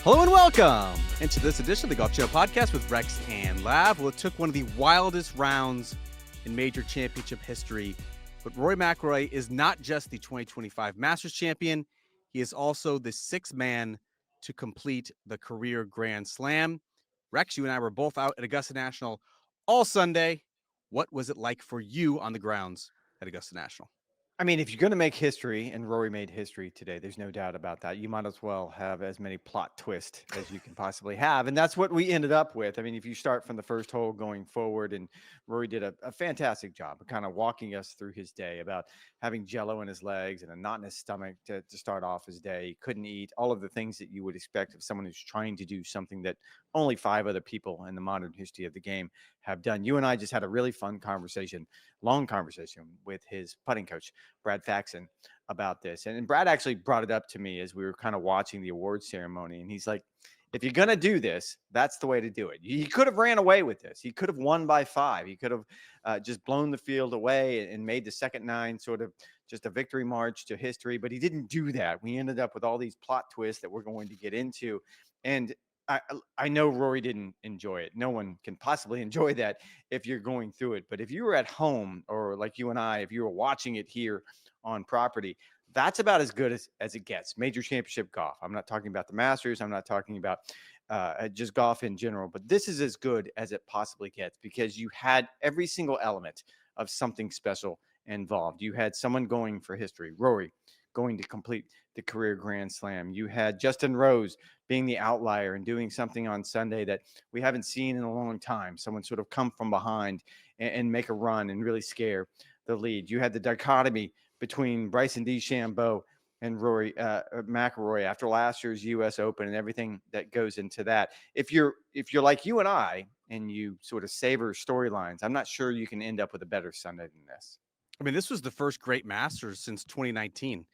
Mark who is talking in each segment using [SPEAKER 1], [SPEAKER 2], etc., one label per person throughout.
[SPEAKER 1] Hello and welcome into this edition of the Golf Channel Podcast with Rex and Lav. Well, it took one of the wildest rounds in major championship history, but Rory McIlroy is not just the 2025 Masters champion. He is also the sixth man to complete the career Grand Slam. Rex, you and I were both out at Augusta National all Sunday. What was it like for you on the grounds at Augusta National?
[SPEAKER 2] I mean, if you're going to make history, and Rory made history today, there's no doubt about that. You might as well have as many plot twists as you can possibly have. And that's what we ended up with. I mean, if you start from the first hole going forward, and Rory did a fantastic job of kind of walking us through his day about having jello in his legs and a knot in his stomach to start off his day. He couldn't eat, all of the things that you would expect of someone who's trying to do something that only 5 other people in the modern history of the game have done. You and I just had a really fun conversation, long conversation with his putting coach, Brad Faxon, about this. And Brad actually brought it up to me as we were kind of watching the awards ceremony. And he's like, if you're going to do this, that's the way to do it. He could have ran away with this. He could have won by 5. He could have just blown the field away and made the second 9 sort of just a victory march to history. But he didn't do that. We ended up with all these plot twists that we're going to get into. And I know Rory didn't enjoy it. No one can possibly enjoy that if you're going through it. But if you were at home, or like you and I, if you were watching it here on property, that's about as good as it gets. Major championship golf. I'm not talking about the Masters. I'm not talking about just golf in general. But this is as good as it possibly gets because you had every single element of something special involved. You had someone going for history, Rory, going to complete the career Grand Slam. You had Justin Rose being the outlier and doing something on Sunday that we haven't seen in a long time. Someone sort of come from behind and make a run and really scare the lead. You had the dichotomy between Bryson DeChambeau and Rory McIlroy after last year's U.S. Open and everything that goes into that. If you're like you and I and you sort of savor storylines, I'm not sure you can end up with a better Sunday than this.
[SPEAKER 1] I mean, this was the first great Masters since 2019.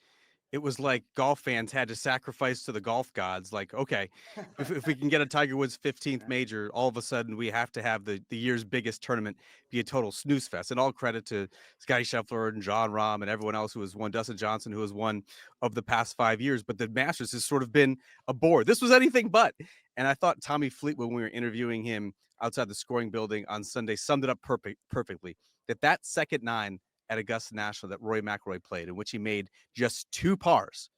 [SPEAKER 1] It was like golf fans had to sacrifice to the golf gods. Like, okay, if we can get a Tiger Woods 15th major, all of a sudden we have to have the year's biggest tournament be a total snooze fest. And all credit to Scotty Scheffler and John Rahm and everyone else who has won, Dustin Johnson, who has won of the past 5 years. But the Masters has sort of been a bore. This was anything but. And I thought Tommy Fleet, when we were interviewing him outside the scoring building on Sunday, summed it up perfectly. That second 9 at Augusta National that Rory McIlroy played, in which he made just 2 pars,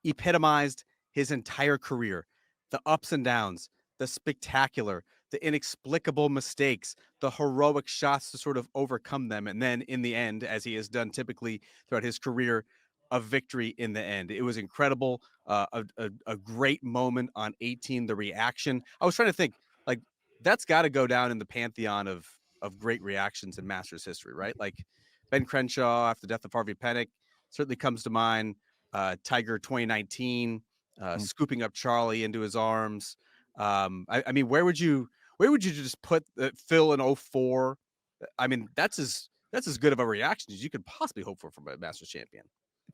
[SPEAKER 1] epitomized his entire career. The ups and downs, the spectacular, the inexplicable mistakes, the heroic shots to sort of overcome them. And then in the end, as he has done typically throughout his career, a victory in the end. It was incredible. A great moment on 18, the reaction. I was trying to think, like, that's got to go down in the pantheon of great reactions in Masters history, right? Like, Ben Crenshaw after the death of Harvey Penick certainly comes to mind. Tiger 2019, scooping up Charlie into his arms. I mean, where would you just put Phil in 04? I mean, that's as good of a reaction as you could possibly hope for from a Masters champion.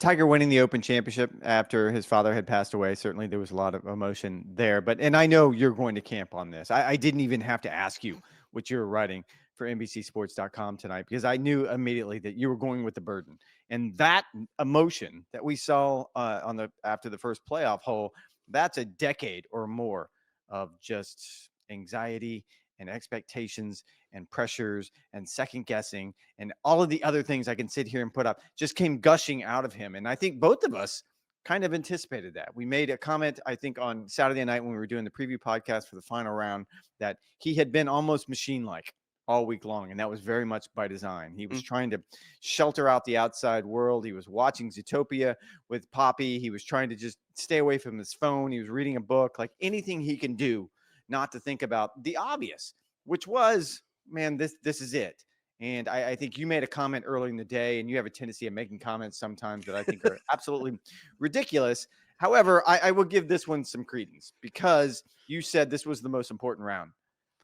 [SPEAKER 2] Tiger winning the Open Championship after his father had passed away. Certainly there was a lot of emotion there, and I know you're going to camp on this. I didn't even have to ask you what you were writing for NBCSports.com tonight because I knew immediately that you were going with the burden. And that emotion that we saw after the first playoff hole, that's a decade or more of just anxiety and expectations and pressures and second guessing and all of the other things I can sit here and put up just came gushing out of him. And I think both of us kind of anticipated that. We made a comment, I think, on Saturday night when we were doing the preview podcast for the final round that he had been almost machine-like all week long. And that was very much by design. He was trying to shelter out the outside world. He was watching Zootopia with Poppy. He was trying to just stay away from his phone. He was reading a book, like anything he can do not to think about the obvious, which was, man, this is it. And I think you made a comment early in the day, and you have a tendency of making comments sometimes that I think are absolutely ridiculous. However, I will give this one some credence because you said this was the most important round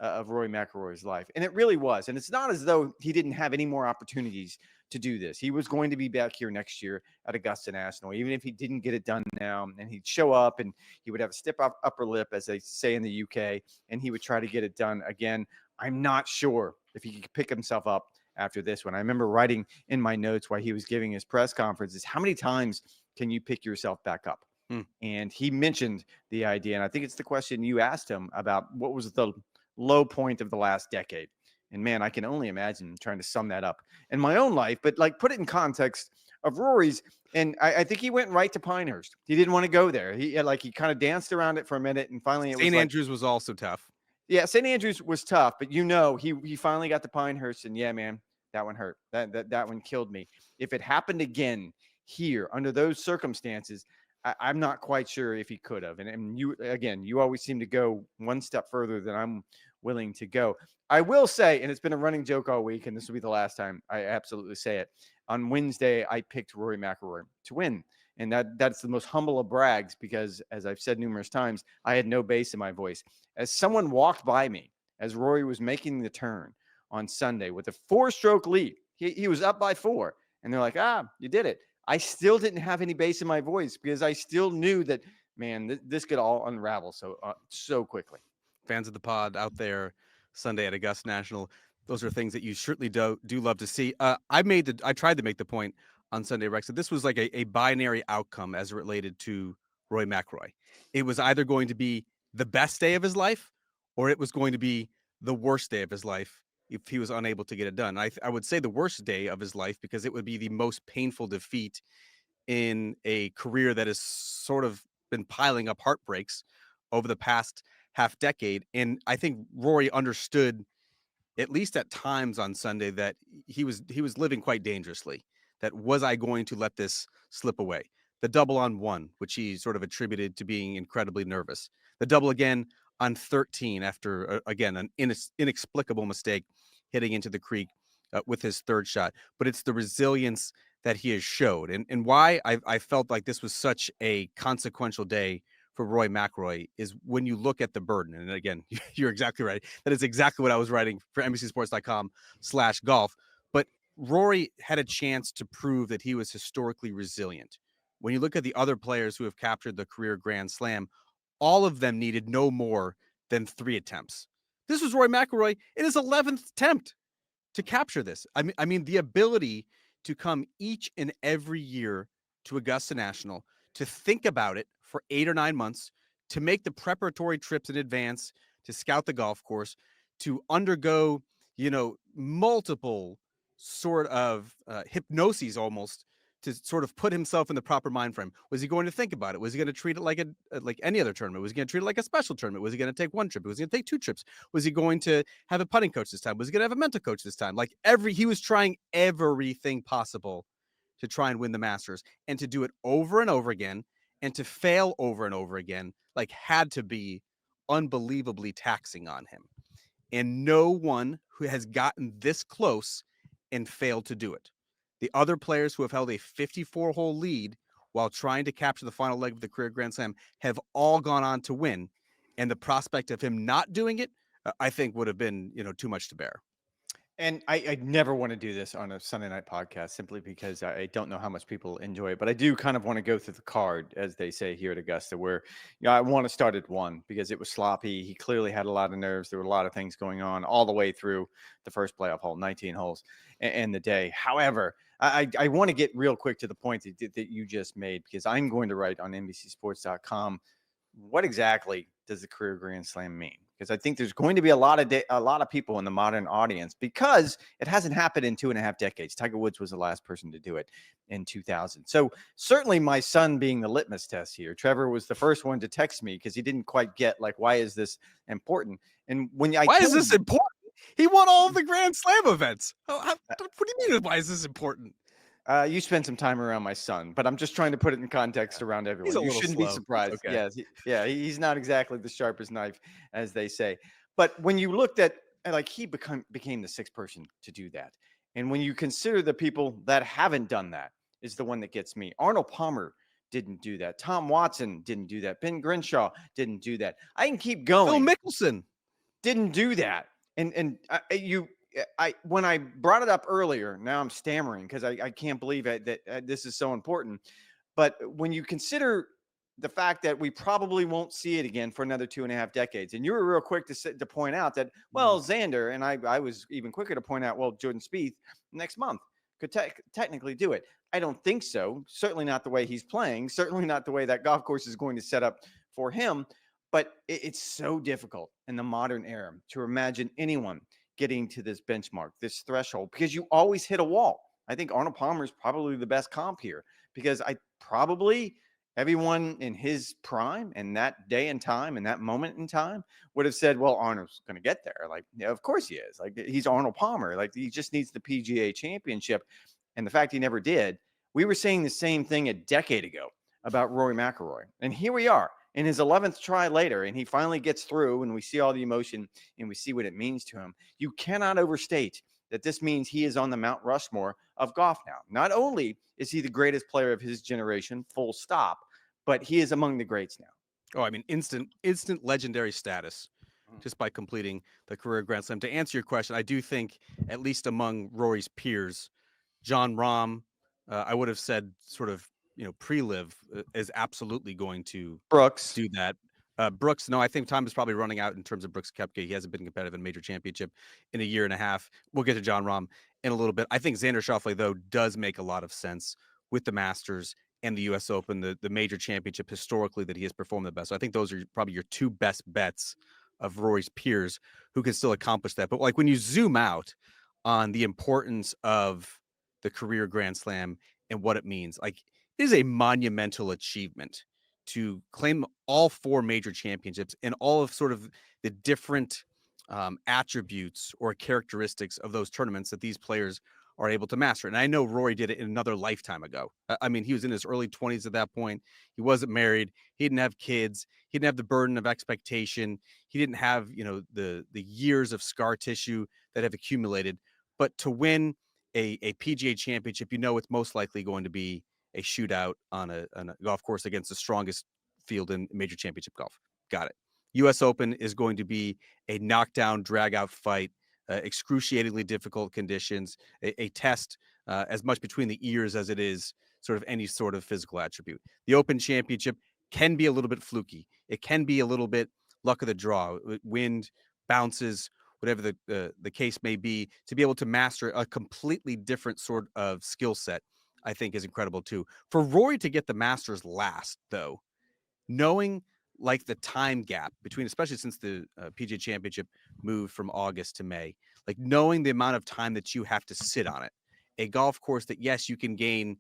[SPEAKER 2] of Rory McIlroy's life. And it really was. And it's not as though he didn't have any more opportunities to do this. He was going to be back here next year at Augusta National, even if he didn't get it done now. And he'd show up and he would have a stiff upper lip, as they say in the UK, and he would try to get it done again. I'm not sure if he could pick himself up after this one. I remember writing in my notes while he was giving his press conferences, how many times can you pick yourself back up
[SPEAKER 1] Hmm.
[SPEAKER 2] And he mentioned the idea. And I think it's the question you asked him about what was the low point of the last decade. And man, I can only imagine trying to sum that up in my own life, but like put it in context of Rory's. And I think he went right to Pinehurst. He didn't want to go there. He kind of danced around it for a minute, and finally it was
[SPEAKER 1] St.
[SPEAKER 2] like,
[SPEAKER 1] Andrews was also tough.
[SPEAKER 2] yeah, St. Andrews was tough, but he finally got to Pinehurst, and yeah, man, that one hurt. That one killed me. If it happened again here under those circumstances, I'm not quite sure if he could have. And you again, you always seem to go one step further than I'm willing to go. I will say, and it's been a running joke all week, and this will be the last time I absolutely say it. On Wednesday, I picked Rory McIlroy to win. And that's the most humble of brags because, as I've said numerous times, I had no bass in my voice. As someone walked by me as Rory was making the turn on Sunday with a 4-stroke lead, he was up by 4, and they're like, you did it. I still didn't have any bass in my voice because I still knew that, man, this could all unravel so quickly.
[SPEAKER 1] Fans of the pod out there Sunday at Augusta National, those are things that you certainly do love to see. I tried to make the point on Sunday, Rex, that this was like a binary outcome as it related to Roy McIlroy. It was either going to be the best day of his life, or it was going to be the worst day of his life if he was unable to get it done. I would say the worst day of his life because it would be the most painful defeat in a career that has sort of been piling up heartbreaks over the past half decade. And I think Rory understood, at least at times on Sunday, that he was living quite dangerously. That was I going to let this slip away? The double on 1, which he sort of attributed to being incredibly nervous. The double again on 13 after again an inexplicable mistake hitting into the creek with his third shot. But it's the resilience that he has showed, and why I felt like this was such a consequential day for Roy McIlroy is when you look at the burden. And again, you're exactly right. That is exactly what I was writing for NBCSports.com/golf. But Rory had a chance to prove that he was historically resilient. When you look at the other players who have captured the career Grand Slam, all of them needed no more than 3 attempts. This was Roy McIlroy in his 11th attempt to capture this. I mean, the ability to come each and every year to Augusta National, to think about it for 8 or 9 months, to make the preparatory trips in advance, to scout the golf course, to undergo, multiple sort of hypnoses almost to sort of put himself in the proper mind frame. Was he going to think about it? Was he going to treat it like like any other tournament? Was he going to treat it like a special tournament? Was he going to take one trip? Was he going to take 2 trips? Was he going to have a putting coach this time? Was he going to have a mental coach this time? Like he was trying everything possible to try and win the Masters, and to do it over and over again, and to fail over and over again, like had to be unbelievably taxing on him. And no one who has gotten this close and failed to do it. The other players who have held a 54-hole lead while trying to capture the final leg of the career Grand Slam have all gone on to win. And the prospect of him not doing it, I think would have been, too much to bear.
[SPEAKER 2] And I never want to do this on a Sunday night podcast simply because I don't know how much people enjoy it. But I do kind of want to go through the card, as they say here at Augusta, where I want to start at 1 because it was sloppy. He clearly had a lot of nerves. There were a lot of things going on all the way through the first playoff hole, 19 holes and the day. However, I want to get real quick to the point that you just made, because I'm going to write on NBCSports.com what exactly does the career Grand Slam mean? Because I think there's going to be a lot of people in the modern audience, because it hasn't happened in 2.5 decades. Tiger Woods was the last person to do it in 2000. So certainly my son being the litmus test here. Trevor was the first one to text me because he didn't quite get, like, why is this important? And
[SPEAKER 1] why is this important? He won all of the Grand Slam events. What do you mean? Why is this important?
[SPEAKER 2] You spend some time around my son, but I'm just trying to put it in context around everyone.
[SPEAKER 1] He's a
[SPEAKER 2] You
[SPEAKER 1] little
[SPEAKER 2] shouldn't
[SPEAKER 1] slow.
[SPEAKER 2] be surprised.
[SPEAKER 1] Okay.
[SPEAKER 2] Yes, he's not exactly the sharpest knife, as they say. But when you looked at, like, he became the 6th person to do that, and when you consider the people that haven't done that, is the one that gets me. Arnold Palmer didn't do that. Tom Watson didn't do that. Ben Grinshaw didn't do that. I can keep going.
[SPEAKER 1] Phil Mickelson
[SPEAKER 2] Didn't do that. And when I brought it up earlier, now I'm stammering because I can't believe it, that this is so important. But when you consider the fact that we probably won't see it again for another 2.5 decades, and you were real quick to point out that, well, Xander, and I was even quicker to point out, well, Jordan Spieth next month. could technically do it. I don't think so. Certainly not the way he's playing. Certainly not the way that golf course is going to set up for him. But it's so difficult in the modern era to imagine anyone getting to this benchmark, this threshold, because you always hit a wall. I think Arnold Palmer is probably the best comp here because everyone in his prime and that day and time and that moment in time would have said, well, Arnold's going to get there. Like, yeah, of course he is. Like, he's Arnold Palmer. Like, he just needs the PGA championship. And the fact he never did, we were saying the same thing a decade ago about Rory McIlroy. And here we are in his 11th try later, and he finally gets through, and we see all the emotion and we see what it means to him. You cannot overstate that this means he is on the Mount Rushmore of golf now. Not only is he the greatest player of his generation, full stop, but he is among the greats now.
[SPEAKER 1] Oh, I mean, instant legendary status just by completing the career Grand Slam. To answer your question, I do think, at least among Rory's peers, Jon Rahm, I would have said sort of, pre-live is absolutely going to
[SPEAKER 2] Brooks.
[SPEAKER 1] do that. Brooks, no, I think time is probably running out in terms of Brooks Koepka. He hasn't been competitive in a major championship in a year and a half. We'll get to Jon Rahm in a little bit. I think Xander Schauffele, though, does make a lot of sense with the Masters and the U.S. Open, the major championship historically that he has performed the best. So I think those are probably your two best bets of Rory's peers who can still accomplish that. But like when you zoom out on the importance of the career Grand Slam and what it means, like it is a monumental achievement to claim all four major championships and all of sort of the different attributes or characteristics of those tournaments that these players are able to master. And I know Rory did it in another lifetime ago. I mean, he was in his early 20s at that point. He wasn't married. He didn't have kids. He didn't have the burden of expectation. He didn't have, the years of scar tissue that have accumulated. But to win a PGA championship, it's most likely going to be a shootout on a golf course against the strongest field in major championship golf. Got it. U.S. Open is going to be a knockdown, drag-out fight, excruciatingly difficult conditions, a test as much between the ears as it is sort of any sort of physical attribute. The Open Championship can be a little bit fluky. It can be a little bit luck of the draw, wind, bounces, whatever the case may be. To be able to master a completely different sort of skill set, I think is incredible too. For Rory to get the Masters last, though, knowing like the time gap between, especially since the PGA Championship moved from August to May, like knowing the amount of time that you have to sit on it, a golf course that, yes, you can gain,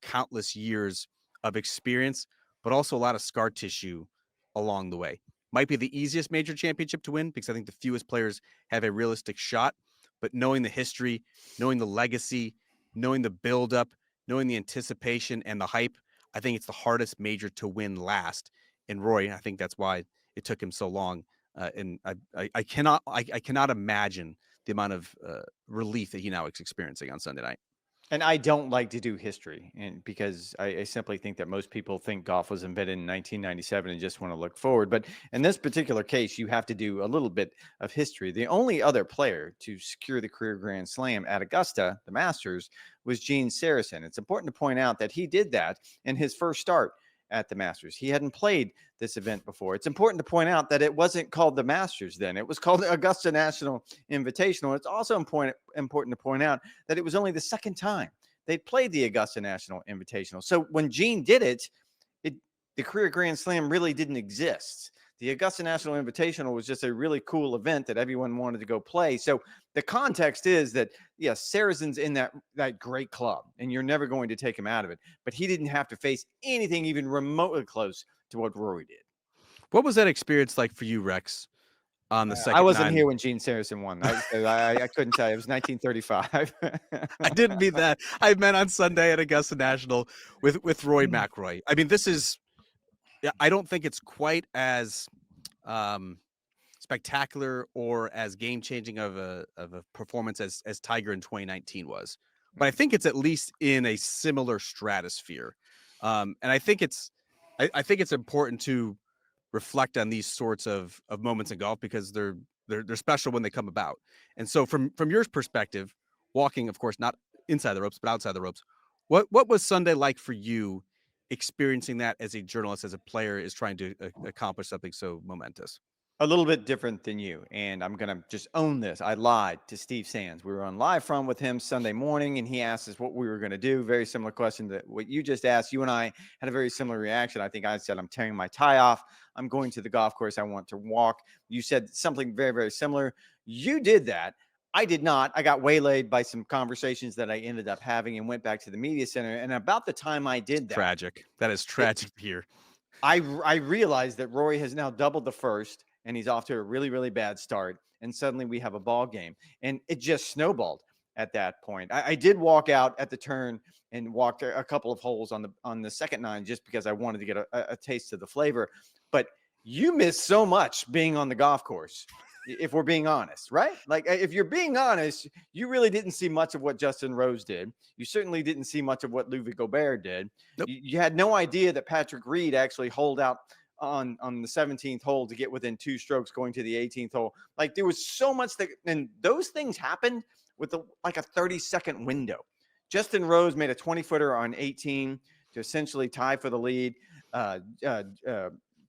[SPEAKER 1] countless years of experience, but also a lot of scar tissue along the way. Might be the easiest major championship to win because I think the fewest players have a realistic shot, but knowing the history, knowing the legacy, knowing the buildup, knowing the anticipation and the hype, I think it's the hardest major to win last. And Rory, I think that's why it took him so long. And I cannot imagine the amount of relief that he now is experiencing on Sunday night.
[SPEAKER 2] And I don't like to do history, and because I simply think that most people think golf was invented in 1997 and just want to look forward. But in this particular case, you have to do a little bit of history. The only other player to secure the career Grand Slam at Augusta, the Masters, was Gene Sarazen. It's important to point out that he did that in his first start at the Masters. He hadn't played this event before. It's important to point out that it wasn't called the Masters then. It was called the Augusta National Invitational. It's also important to point out that it was only the second time they'd played the Augusta National Invitational. So when Gene did it, the career Grand Slam really didn't exist. The Augusta National Invitational was just a really cool event that everyone wanted to go play. So the context is that, yes, Sarazen's in that great club, and you're never going to take him out of it. But he didn't have to face anything even remotely close to what Rory did.
[SPEAKER 1] What was that experience like for you, Rex, on the second
[SPEAKER 2] I wasn't
[SPEAKER 1] nine?
[SPEAKER 2] here when Gene Sarazen won. I couldn't tell you. It was 1935.
[SPEAKER 1] I didn't mean that. I meant on Sunday at Augusta National with Rory McIlroy. I mean, I don't think it's quite as spectacular or as game changing of a performance as Tiger in 2019 was, but I think it's at least in a similar stratosphere. And I think it's important to reflect on these sorts of moments in golf because they're special when they come about. And so from your perspective, walking, of course, not inside the ropes but outside the ropes, what was Sunday like for you, experiencing that as a journalist, as a player is trying to accomplish something so momentous?
[SPEAKER 2] A little bit different than you, and I'm gonna just own this. I lied to Steve Sands. We were on Live From with him Sunday morning, and he asked us what we were gonna do. Very similar question to what you just asked. You and I had a very similar reaction. I think I said, I'm tearing my tie off. I'm going to the golf course. I want to walk. You said something very, very similar. You did that. I did not. I got waylaid by some conversations that I ended up having and went back to the media center. And about the time I did that,
[SPEAKER 1] Tragic. That is tragic here.
[SPEAKER 2] I realized that Rory has now doubled the first, and he's off to a really, really bad start. And suddenly we have a ball game, and it just snowballed at that point. I did walk out at the turn and walked a couple of holes on the second nine just because I wanted to get a taste of the flavor. But you missed so much being on the golf course, if we're being honest, right? Like, if you're being honest, you really didn't see much of what Justin Rose did. You certainly didn't see much of what Louis Gobert did.
[SPEAKER 1] Nope.
[SPEAKER 2] You had no idea that Patrick Reed actually holed out on the 17th hole to get within 2 strokes going to the 18th hole. Like, there was so much that, and those things happened with like a 30-second window. Justin Rose made a 20-footer on 18 to essentially tie for the lead.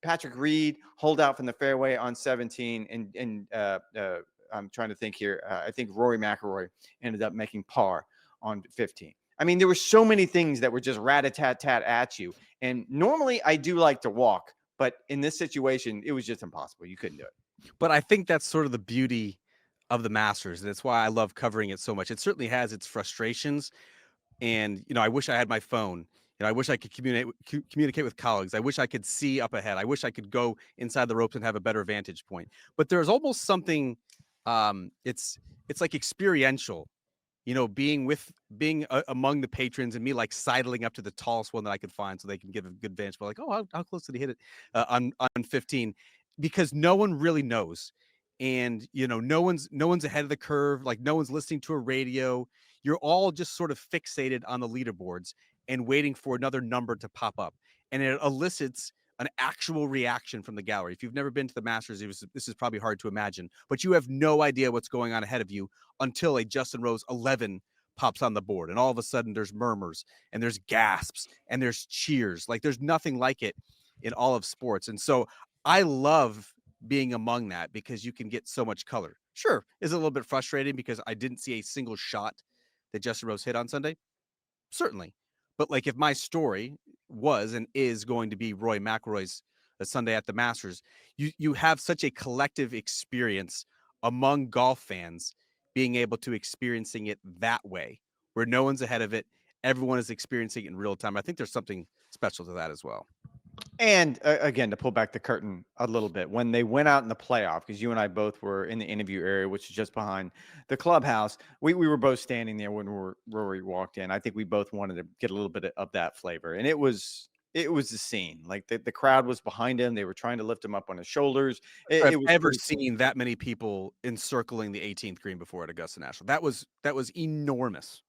[SPEAKER 2] Patrick Reed holed out from the fairway on 17, and I'm trying to think here. I think Rory McIlroy ended up making par on 15. I mean, there were so many things that were just rat-a-tat-tat at you. And normally I do like to walk, but in this situation, it was just impossible. You couldn't do it.
[SPEAKER 1] But I think that's sort of the beauty of the Masters. That's why I love covering it so much. It certainly has its frustrations. And, I wish I had my phone. I wish I could communicate with colleagues. I wish I could see up ahead. I wish I could go inside the ropes and have a better vantage point. But there's almost something, it's like experiential, being among the patrons and me like sidling up to the tallest one that I could find so they can give a good vantage. But like, oh, how close did he hit it on 15? Because no one really knows. And no one's ahead of the curve, like no one's listening to a radio. You're all just sort of fixated on the leaderboards and waiting for another number to pop up, and it elicits an actual reaction from the gallery. If you've never been to the Masters, this is probably hard to imagine, but you have no idea what's going on ahead of you until a Justin Rose 11 pops on the board, and all of a sudden there's murmurs and there's gasps and there's cheers. Like, there's nothing like it in all of sports. And so I love being among that because you can get so much color. Sure, is a little bit frustrating because I didn't see a single shot that Justin Rose hit on Sunday. Certainly. But like, if my story was and is going to be Rory McIlroy's Sunday at the Masters, you have such a collective experience among golf fans being able to experiencing it that way, where no one's ahead of it. Everyone is experiencing it in real time. I think there's something special to that as well.
[SPEAKER 2] And again, to pull back the curtain a little bit, when they went out in the playoff, because you and I both were in the interview area, which is just behind the clubhouse, we were both standing there when Rory walked in. I think we both wanted to get a little bit of that flavor, and it was the scene. Like, the crowd was behind him; they were trying to lift him up on his shoulders.
[SPEAKER 1] I've
[SPEAKER 2] Was
[SPEAKER 1] ever
[SPEAKER 2] pretty cool.
[SPEAKER 1] seen that many people encircling the 18th green before at Augusta National. That was enormous.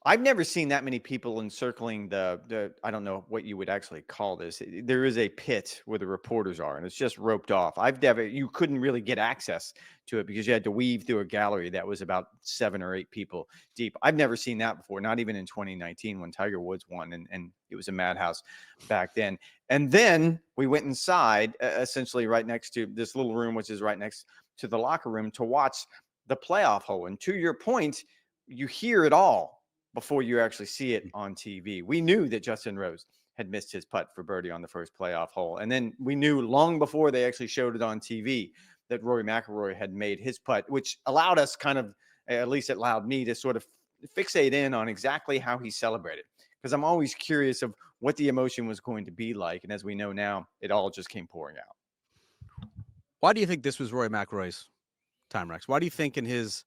[SPEAKER 2] I've never seen that many people encircling the I don't know what you would actually call this. There is a pit where the reporters are, and it's just roped off. You couldn't really get access to it because you had to weave through a gallery that was about 7 or 8 people deep. I've never seen that before, not even in 2019 when Tiger Woods won, and it was a madhouse back then. And then we went inside, essentially right next to this little room, which is right next to the locker room, to watch the playoff hole. And to your point, you hear it all before you actually see it on TV. We knew that Justin Rose had missed his putt for birdie on the first playoff hole. And then we knew long before they actually showed it on TV that Rory McIlroy had made his putt, which allowed us at least it allowed me to sort of fixate in on exactly how he celebrated. Because I'm always curious of what the emotion was going to be like. And as we know now, it all just came pouring out.
[SPEAKER 1] Why do you think this was Rory McIlroy's time, Rex? Why do you think in his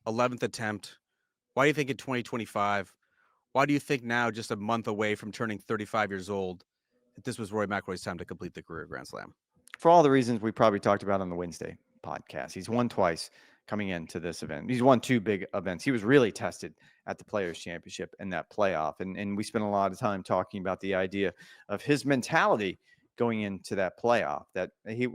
[SPEAKER 1] 11th attempt, why do you think in 2025, why do you think now, just a month away from turning 35 years old, that this was Rory McIlroy's time to complete the career Grand Slam?
[SPEAKER 2] For all the reasons we probably talked about on the Wednesday podcast. He's won twice coming into this event. He's won 2 big events. He was really tested at the Players' Championship and that playoff. And we spent a lot of time talking about the idea of his mentality going into that playoff, that he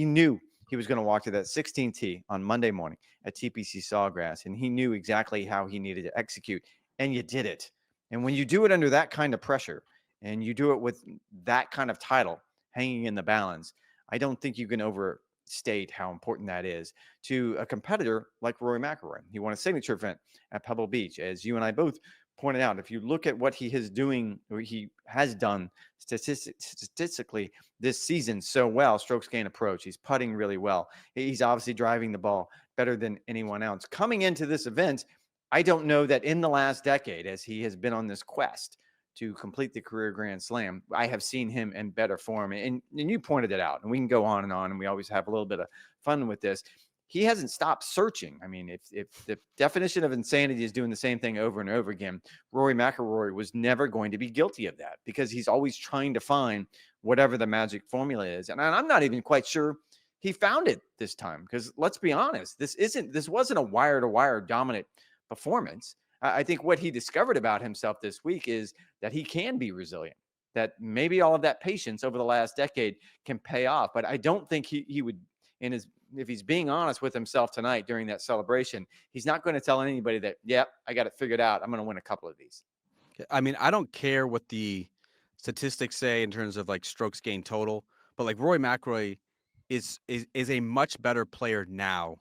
[SPEAKER 2] knew he was going to walk to that 16th tee on Monday morning at TPC Sawgrass, and he knew exactly how he needed to execute, and you did it. And when you do it under that kind of pressure, and you do it with that kind of title hanging in the balance, I don't think you can overstate how important that is to a competitor like Rory McIlroy. He won a signature event at Pebble Beach, as you and I both pointed out. If you look at what he is doing, or he has done statistically this season so well, strokes gain approach, he's putting really well. He's obviously driving the ball better than anyone else. Coming into this event, I don't know that in the last decade, as he has been on this quest to complete the career Grand Slam, I have seen him in better form. And you pointed it out, and we can go on, and we always have a little bit of fun with this. He hasn't stopped searching. I mean, if the definition of insanity is doing the same thing over and over again, Rory McIlroy was never going to be guilty of that, because he's always trying to find whatever the magic formula is. And I'm not even quite sure he found it this time, because let's be honest, this wasn't a wire-to-wire dominant performance. I think what he discovered about himself this week is that he can be resilient, that maybe all of that patience over the last decade can pay off. But I don't think he would, if he's being honest with himself tonight during that celebration, he's not going to tell anybody that, yep, I got it figured out, I'm going to win a couple of these.
[SPEAKER 1] I mean, I don't care what the statistics say in terms of like strokes gained total, but like Rory McIlroy is a much better player now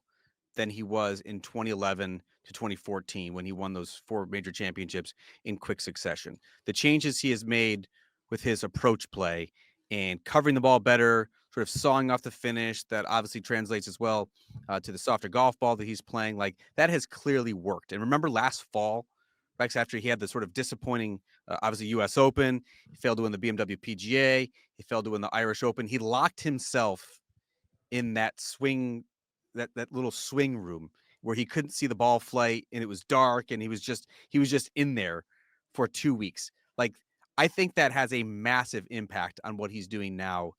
[SPEAKER 1] than he was in 2011 to 2014 when he won those 4 major championships in quick succession. The changes he has made with his approach play and covering the ball better, sort of sawing off the finish, that obviously translates as well to the softer golf ball that he's playing, like that has clearly worked. And remember last fall, Rex, after he had the sort of disappointing, obviously U.S. Open, he failed to win the BMW PGA, he failed to win the Irish Open. He locked himself in that swing, that little swing room where he couldn't see the ball flight, and it was dark, and he was just in there for 2 weeks. Like, I think that has a massive impact on what he's doing now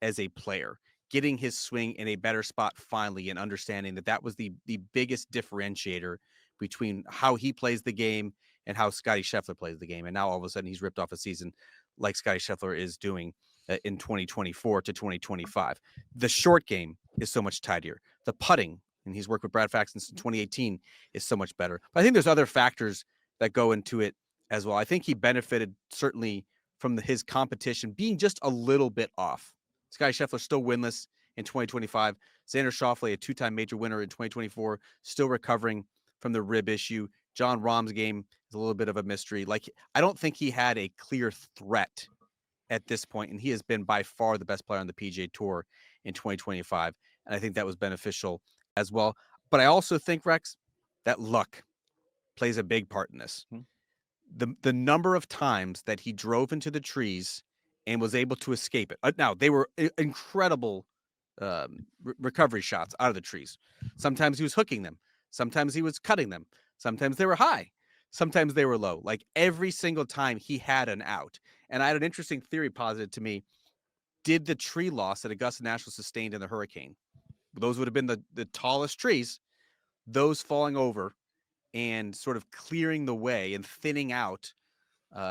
[SPEAKER 1] as a player, getting his swing in a better spot finally, and understanding that that was the biggest differentiator between how he plays the game and how Scottie Scheffler plays the game. And now all of a sudden he's ripped off a season like Scottie Scheffler is doing in 2024 to 2025. The short game is so much tidier. The putting, and he's worked with Brad Faxon since 2018, is so much better. But I think there's other factors that go into it as well. I think he benefited certainly from his competition being just a little bit off. Scottie Scheffler still winless in 2025. Xander Schauffele, a 2-time major winner in 2024, still recovering from the rib issue. Jon Rahm's game is a little bit of a mystery. Like, I don't think he had a clear threat at this point, and he has been by far the best player on the PGA Tour in 2025, and I think that was beneficial as well. But I also think, Rex, that luck plays a big part in this. The number of times that he drove into the trees and was able to escape it. Now, they were incredible recovery shots out of the trees. Sometimes he was hooking them. Sometimes he was cutting them. Sometimes they were high. Sometimes they were low. Like, every single time he had an out. And I had an interesting theory posited to me. Did the tree loss that Augusta National sustained in the hurricane, those would have been the tallest trees, those falling over and sort of clearing the way and thinning out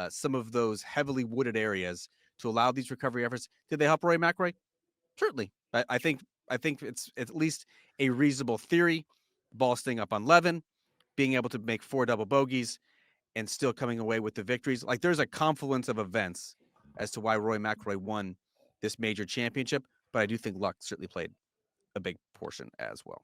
[SPEAKER 1] some of those heavily wooded areas to allow these recovery efforts, did they help Rory McIlroy? Certainly. I think it's at least a reasonable theory. Ball staying up on 11, being able to make 4 double bogeys, and still coming away with the victories. Like, there's a confluence of events as to why Rory McIlroy won this major championship, but I do think luck certainly played a big portion as well.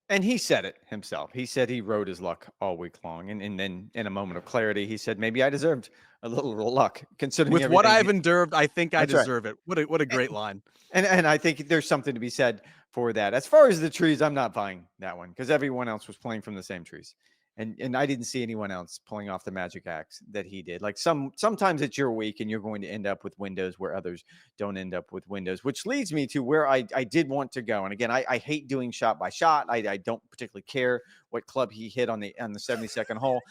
[SPEAKER 2] And he said it himself. He said he rode his luck all week long. And then in a moment of clarity, he said, maybe I deserved a little luck, considering
[SPEAKER 1] with what I've endured. I think I deserve it. What a great line.
[SPEAKER 2] And I think there's something to be said for that. As far as the trees, I'm not buying that one, because everyone else was playing from the same trees. And I didn't see anyone else pulling off the magic acts that he did. Like, sometimes it's your week and you're going to end up with windows where others don't end up with windows, which leads me to where I did want to go. And again, I hate doing shot by shot. I don't particularly care what club he hit on the 72nd hole.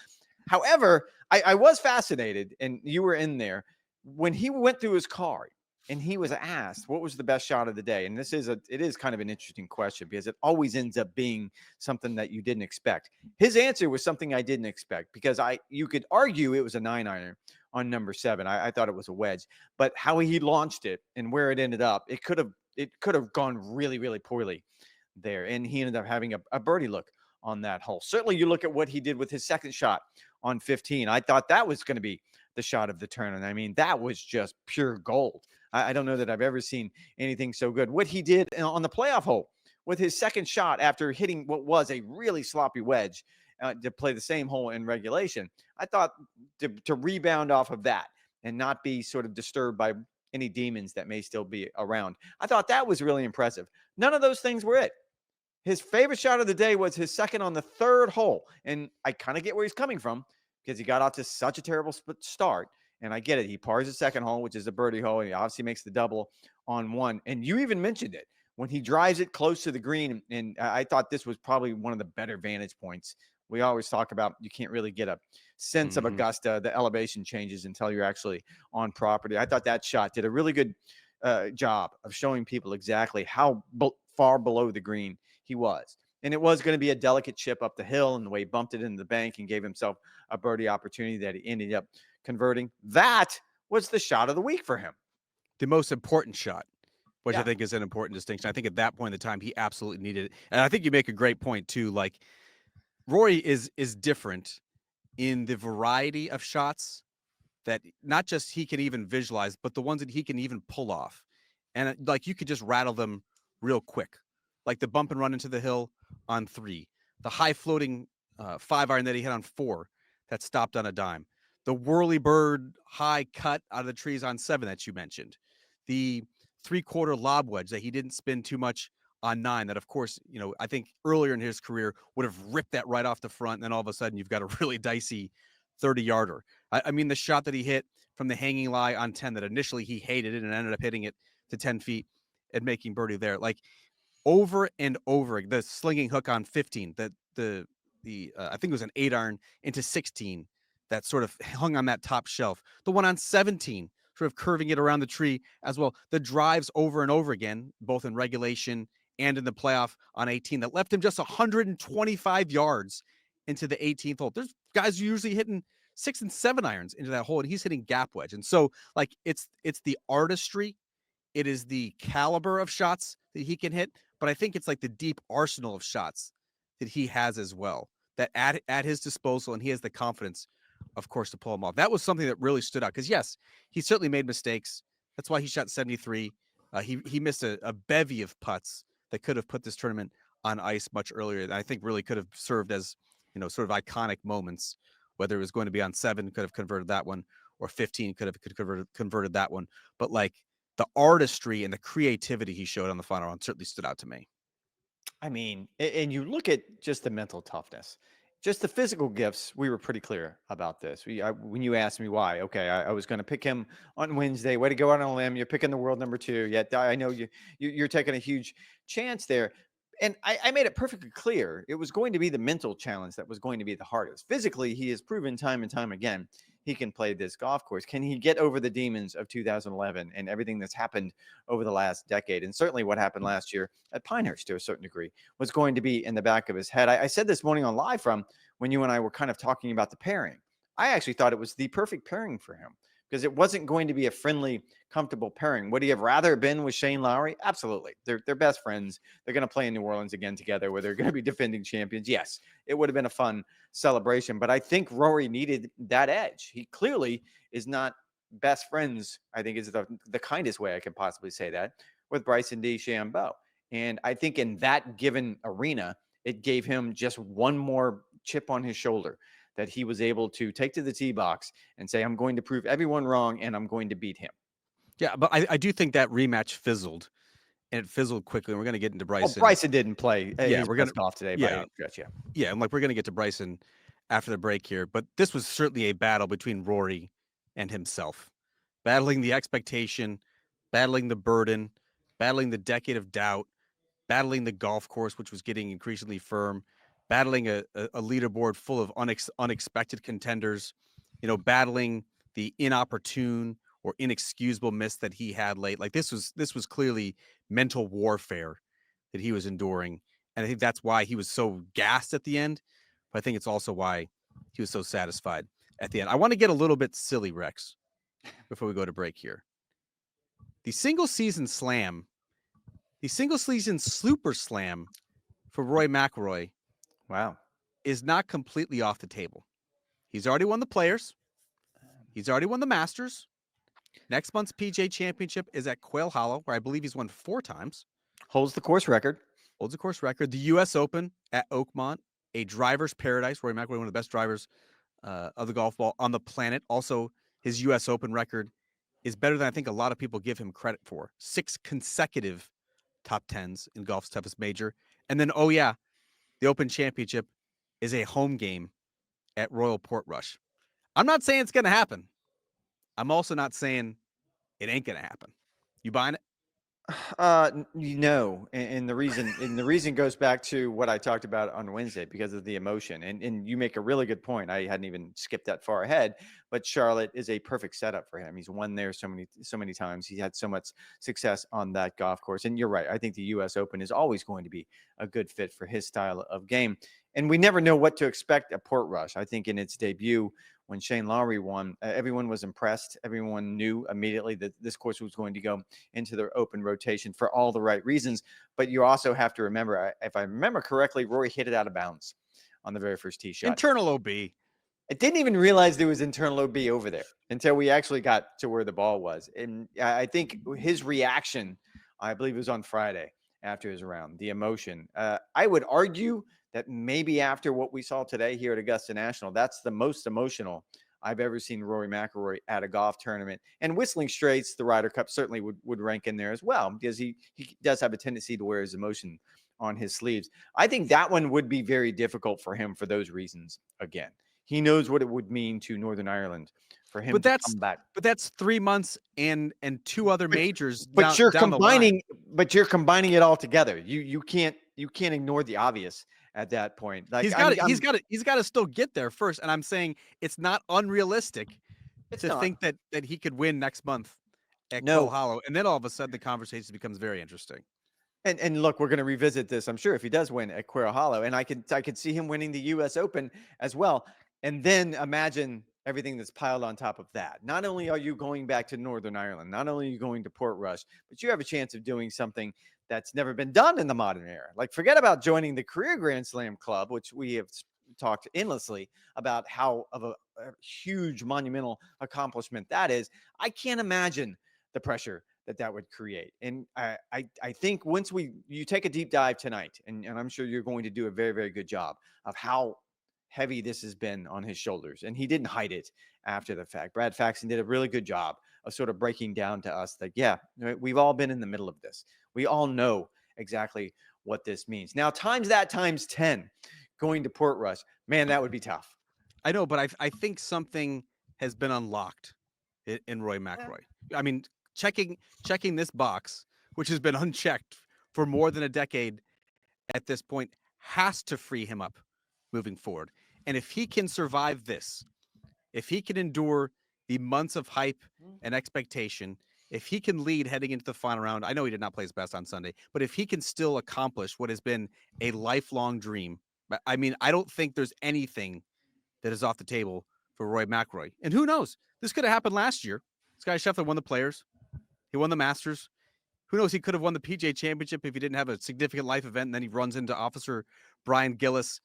[SPEAKER 2] However, I was fascinated, and you were in there when he went through his card and he was asked what was the best shot of the day. And it is kind of an interesting question, because it always ends up being something that you didn't expect. His answer was something I didn't expect, because you could argue it was a 9-iron on number 7. I thought it was a wedge, but how he launched it and where it ended up, it could have gone really, really poorly there. And he ended up having a birdie look on that hole. Certainly you look at what he did with his second shot on 15. I thought that was going to be the shot of the tournament. I mean, that was just pure gold I don't know that I've ever seen anything so good. What he did on the playoff hole with his second shot after hitting what was a really sloppy wedge to play the same hole in regulation, I thought to rebound off of that and not be sort of disturbed by any demons that may still be around. I thought that was really impressive. None of those things were it. His favorite shot of the day was his second on the third hole. And I kind of get where he's coming from because he got out to such a terrible start. And I get it. He pars the second hole, which is a birdie hole. And he obviously makes the double on one. And you even mentioned it when he drives it close to the green. And I thought this was probably one of the better vantage points. We always talk about you can't really get a sense of Augusta, the elevation changes until you're actually on property. I thought that shot did a really good job of showing people exactly how far below the green he was. And it was going to be a delicate chip up the hill, and the way he bumped it into the bank and gave himself a birdie opportunity that he ended up converting. That was the shot of the week for him.
[SPEAKER 1] The most important shot, which I think is an important distinction. I think at that point in the time, he absolutely needed it. And I think you make a great point too. Like, Rory is different in the variety of shots that not just he can even visualize, but the ones that he can even pull off. And like, you could just rattle them real quick, like the bump and run into the hill on 3, the high floating 5-iron that he hit on 4 that stopped on a dime, the whirly bird high cut out of the trees on 7 that you mentioned, the 3/4 lob wedge that he didn't spin too much on 9, that of course, I think earlier in his career would have ripped that right off the front, and then all of a sudden you've got a really dicey 30-yarder. I mean, the shot that he hit from the hanging lie on 10 that initially he hated it and ended up hitting it to 10 feet and making birdie there. Like, over and over, the slinging hook on 15, the I think it was an 8-iron into 16 that sort of hung on that top shelf. The one on 17, sort of curving it around the tree as well. The drives over and over again, both in regulation and in the playoff on 18, that left him just 125 yards into the 18th hole. There's guys usually hitting 6 and 7 irons into that hole, and he's hitting gap wedge. And so, like, it's the artistry, it is the caliber of shots that he can hit, but I think it's like the deep arsenal of shots that he has as well, that at his disposal, and he has the confidence, of course, to pull them off. That was something that really stood out because, yes, he certainly made mistakes. That's why he shot 73. He missed a bevy of putts that could have put this tournament on ice much earlier, and I think really could have served as, sort of iconic moments. Whether it was going to be on 7, could have converted that one, or 15 could have converted that one. But like, the artistry and the creativity he showed on the final round certainly stood out to me.
[SPEAKER 2] I mean, and you look at just the mental toughness, just the physical gifts. We were pretty clear about this. When you asked me why, okay, I was going to pick him on Wednesday. Way to go out on a limb. You're picking the world number 2. Yet I know you're taking a huge chance there. And I made it perfectly clear it was going to be the mental challenge that was going to be the hardest. Physically, he has proven time and time again he can play this golf course. Can he get over the demons of 2011 and everything that's happened over the last decade? And certainly what happened last year at Pinehurst to a certain degree was going to be in the back of his head. I said this morning on Live From, when you and I were kind of talking about the pairing, I actually thought it was the perfect pairing for him because it wasn't going to be a friendly, comfortable pairing. Would he have rather been with Shane Lowry? Absolutely. They're best friends. They're going to play in New Orleans again together where they're going to be defending champions. Yes, it would have been a fun celebration, but I think Rory needed that edge. He clearly is not best friends, I think is the kindest way I could possibly say that, with Bryson DeChambeau. And I think in that given arena, it gave him just one more chip on his shoulder that he was able to take to the tee box and say, I'm going to prove everyone wrong and I'm going to beat him.
[SPEAKER 1] Yeah, but I do think that rematch fizzled, and it fizzled quickly. And we're going to get into Bryson.
[SPEAKER 2] Well, Bryson didn't play
[SPEAKER 1] his
[SPEAKER 2] best golf today by any stretch.
[SPEAKER 1] Yeah, and like, we're going to get to Bryson after the break here, but this was certainly a battle between Rory and himself, battling the expectation, battling the burden, battling the decade of doubt, battling the golf course, which was getting increasingly firm, battling a leaderboard full of unexpected contenders, battling the inopportune or inexcusable miss that he had late. Like, this was clearly mental warfare that he was enduring. And I think that's why he was so gassed at the end. But I think it's also why he was so satisfied at the end. I want to get a little bit silly, Rex, before we go to break here. The single season Super Slam for Rory McIlroy,
[SPEAKER 2] wow,
[SPEAKER 1] is not completely off the table. He's already won the Players. He's already won the Masters. Next month's PGA Championship is at Quail Hollow, where I believe he's won 4 times.
[SPEAKER 2] Holds the course record.
[SPEAKER 1] Holds the course record. The U.S. Open at Oakmont, a driver's paradise. Rory McIlroy, one of the best drivers of the golf ball on the planet. Also, his U.S. Open record is better than I think a lot of people give him credit for. 6 consecutive top 10s in golf's toughest major. And then, oh yeah, the Open Championship is a home game at Royal Portrush. I'm not saying it's going to happen. I'm also not saying it ain't going to happen. You buying it?
[SPEAKER 2] No, and the reason goes back to what I talked about on Wednesday because of the emotion. And you make a really good point. I hadn't even skipped that far ahead, but Charlotte is a perfect setup for him. He's won there so many times. He had so much success on that golf course. And you're right. I think the U.S. Open is always going to be a good fit for his style of game. And we never know what to expect at Portrush. I think in its debut, when Shane Lowry won, everyone was impressed. Everyone knew immediately that this course was going to go into their open rotation for all the right reasons. But you also have to remember, if I remember correctly, Rory hit it out of bounds on the very first tee shot.
[SPEAKER 1] Internal OB.
[SPEAKER 2] I didn't even realize there was internal OB over there until we actually got to where the ball was. And I think his reaction, I believe it was on Friday after his round, the emotion. I would argue that maybe after what we saw today here at Augusta National, that's the most emotional I've ever seen Rory McIlroy at a golf tournament. And Whistling Straits, the Ryder Cup, certainly would rank in there as well because he does have a tendency to wear his emotion on his sleeves. I think that one would be very difficult for him for those reasons. Again, he knows what it would mean to Northern Ireland for him to come back.
[SPEAKER 1] But that's 3 months and 2 other majors.
[SPEAKER 2] But you're combining it all together. You can't ignore the obvious at that point. Like
[SPEAKER 1] he's got to still get there first. And I'm saying it's not unrealistic think that he could win next month at Quail Hollow. And then all of a sudden the conversation becomes very interesting.
[SPEAKER 2] And look, we're going to revisit this, I'm sure, if he does win at Quail Hollow. And I could see him winning the U.S. Open as well. And then imagine everything that's piled on top of that. Not only are you going back to Northern Ireland, not only are you going to Portrush, but you have a chance of doing something that's never been done in the modern era. Like, forget about joining the Career Grand Slam Club, which we have talked endlessly about how of a huge monumental accomplishment that is. I can't imagine the pressure that would create. And I think once you take a deep dive tonight, and I'm sure you're going to do a very, very good job of how heavy this has been on his shoulders. And he didn't hide it after the fact. Brad Faxon did a really good job of sort of breaking down to us that, yeah, we've all been in the middle of this. We all know exactly what this means. Now, times 10 going to Portrush, man, that would be tough.
[SPEAKER 1] I know, but I think something has been unlocked in Rory McIlroy. I mean, checking this box, which has been unchecked for more than a decade at this point, has to free him up moving forward. And if he can survive this, if he can endure the months of hype and expectation, if he can lead heading into the final round, I know he did not play his best on Sunday, but if he can still accomplish what has been a lifelong dream, I mean, I don't think there's anything that is off the table for Rory McIlroy. And who knows? This could have happened last year. Scottie Scheffler won the Players. He won the Masters. Who knows? He could have won the PGA Championship if he didn't have a significant life event, and then he runs into Officer Brian Gillis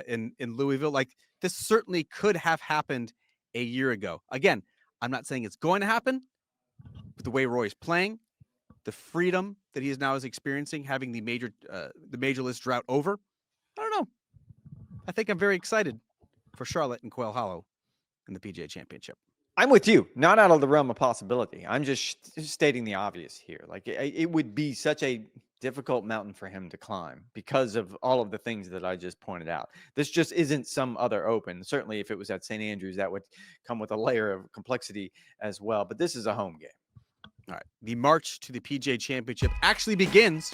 [SPEAKER 1] in Louisville. Like, this certainly could have happened a year ago. Again, I'm not saying it's going to happen, but the way Roy's playing, the freedom that he is now experiencing, having the major list drought over, I don't know. I think I'm very excited for Charlotte and Quail Hollow in the PGA Championship.
[SPEAKER 2] I'm with you. Not out of the realm of possibility. I'm just stating the obvious here. Like, it would be such a difficult mountain for him to climb because of all of the things that I just pointed out. This just isn't some other Open. Certainly, if it was at St. Andrews, that would come with a layer of complexity as well. But this is a home game.
[SPEAKER 1] All right. The march to the PGA Championship actually begins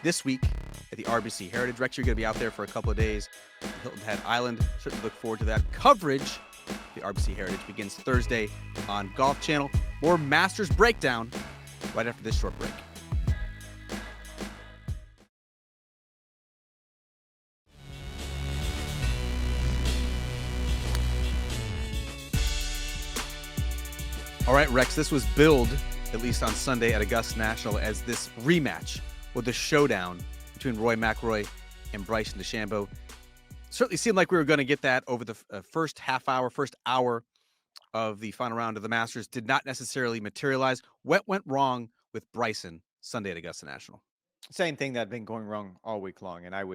[SPEAKER 1] this week at the RBC Heritage. Rex, you're going to be out there for a couple of days. Hilton Head Island. Certainly look forward to that coverage. The RBC Heritage begins Thursday on Golf Channel. More Masters breakdown right after this short break. All right, Rex, this was billed, at least on Sunday at Augusta National, as this rematch or the showdown between Rory McIlroy and Bryson DeChambeau. Certainly seemed like we were going to get that over the first hour of the final round of the Masters did not necessarily materialize. What went wrong with Bryson Sunday at Augusta National?
[SPEAKER 2] Same thing that had been going wrong all week long. And I